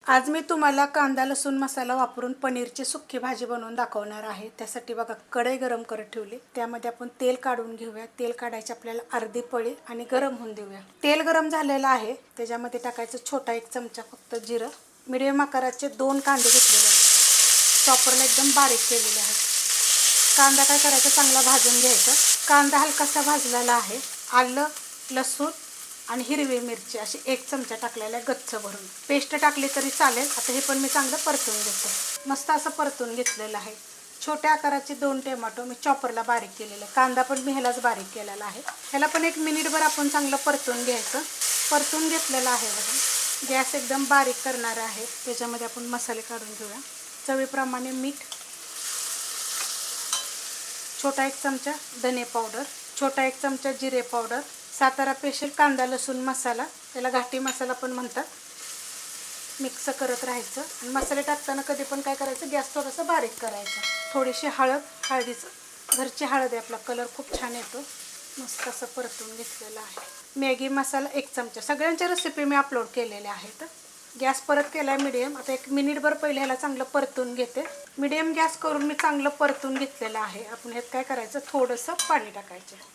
आज मी तुम्हाला कांदा लसूण मसाला वापरून पनीरची सुक्की भाजी बनवून दाखवणार आहे। त्यासाठी बघा कढई गरम करत ठेवली, त्यामध्ये आपण तेल काढून घेऊया। तेल काढायचे आपल्याला अर्धी पळी आणि गरम होऊन देऊया। तेल गरम झालेलं आहे, त्याच्यामध्ये टाकायचं छोटा 1 चमचा फक्त जिरं। मीडियम आकाराचे 2 कांदे घेतलेले आहेत, चॉपरला एकदम बारीक केलेले आहेत। कांदा काय करायचा, चांगला भाजून घ्यायचा। कांदा हलकासा भाजलेला आहे। आलं लसूण आणि हिरवी मिरची अशी 1 चमचा टाकलेला आहे गच्च भरून। पेस्ट टाकली तरी चालेल। आता हे पण मी चांगलं परतून घेते। मस्त असं परतून घेतलेलं आहे। छोट्या आकाराचे 2 टोमॅटो मी चॉपरला बारीक केलेले। कांदा पण मी ह्यालाच बारीक केलेला आहे। ह्याला पण 1 मिनिटभर आपण चांगलं परतून घ्यायचं। परतून घेतलेलं आहे बघा। गॅस एकदम बारीक करणार आहे। त्याच्यामध्ये आपण मसाले काढून घेऊया। चवीप्रमाणे मीठ, छोटा 1 चमचा धने पावडर, छोटा 1 चमचा जिरे पावडर, सातारा स्पेशल कांदा लसूण मसाला, त्याला घाटी मसाला पण म्हणतात। मिक्स करत राहायचं आणि मसाले टाकताना कधी पण काय करायचं, गॅस थोडासा बारीक करायचा। थोडीशी हळद, हळदीचं घरची हळद आहे, आपला कलर खूप छान येतो। मस्त असं परतून घेतलेलं आहे। मॅगी मसाला 1 चमचा। सगळ्यांच्या रेसिपी मी अपलोड केलेल्या आहेत। गॅस परत केला आहे मीडियम। आता 1 मिनिटभर पहिले ह्याला चांगलं परतून घेते। मीडियम गॅस करून मी चांगलं परतून घेतलेलं आहे। आपण ह्यात काय करायचं, थोडंसं पाणी टाकायचं।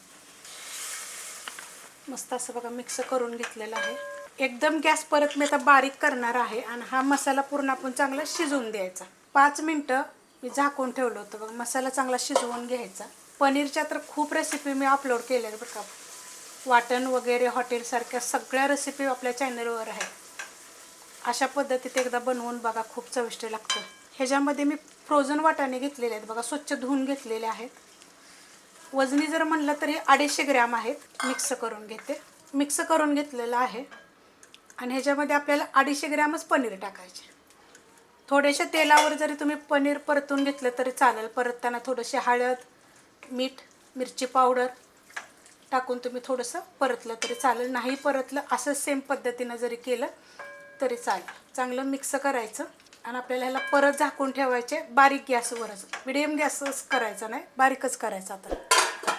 मस्त असं बघा मिक्स करून घेतलेलं आहे। एकदम गॅस परत मी आता बारीक करणार आहे आणि हा मसाला पूर्ण आपण चांगला शिजवून द्यायचा। 5 मिनिटं मी झाकून ठेवलं होतं बघा। मसाला चांगला शिजवून घ्यायचा। पनीरच्या तर खूप रेसिपी मी अपलोड केल्या आहेत बरं का। वाटण वगैरे हॉटेलसारख्या सगळ्या रेसिपी आपल्या चॅनलवर आहेत। अशा पद्धतीत एकदा बनवून बघा, खूप चविष्ट लागतं। ह्याच्यामध्ये मी फ्रोझन वाटाणे घेतलेले आहेत बघा, स्वच्छ धुवून घेतलेले आहेत। वजनी जर म्हणलं तरी 250 ग्रॅम आहेत। मिक्स करून घेते। मिक्स करून घेतलेलं आहे आणि ह्याच्यामध्ये आपल्याला 250 ग्रॅमच पनीर टाकायचे। थोडेशा तेलावर जरी तुम्ही पनीर परतून घेतलं तरी चालेल। परतताना थोडीशी हळद, मीठ, मिरची पावडर टाकून तुम्ही थोडंसं परतलं तरी चालेल। नाही परतलं असं सेम पद्धतीनं जरी केलं तरी चालेल। चांगलं मिक्स करायचं आणि आपल्याला ह्याला परत झाकून ठेवायचे बारीक गॅसवरच। मिडियम गॅसच करायचा नाही, बारीकच करायचा। आता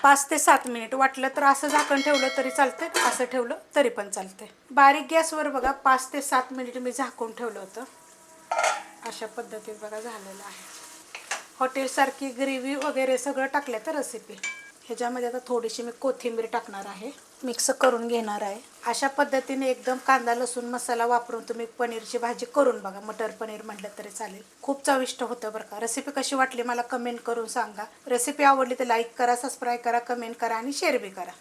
5 ते 7 मिनिट वाटलं तर असं झाकण ठेवलं तरी चालतंय, असं ठेवलं तरी पण चालतंय। बारीक गॅसवर बघा 5 ते 7 मिनिट मी झाकून ठेवलं होतं। अशा पद्धतीत बघा झालेलं आहे। हॉटेलसारखी ग्रेव्ही वगैरे सगळं टाकलं तर रेसिपी। ह्याच्यामध्ये आता थोडीशी मी कोथिंबीर टाकणार आहे। मिक्स करून घेणार आहे। अशा पद्धतीने एकदम कांदा लसूण मसाला वापरून तुम्ही पनीरची भाजी करून बघा। मटर पनीर म्हटलं तरी चालेल, खूप चविष्ट होतं बरं का। रेसिपी कशी वाटली मला कमेंट करून सांगा। रेसिपी आवडली तर लाईक करा, सबस्क्राईब करा, कमेंट करा आणि शेअर बी करा।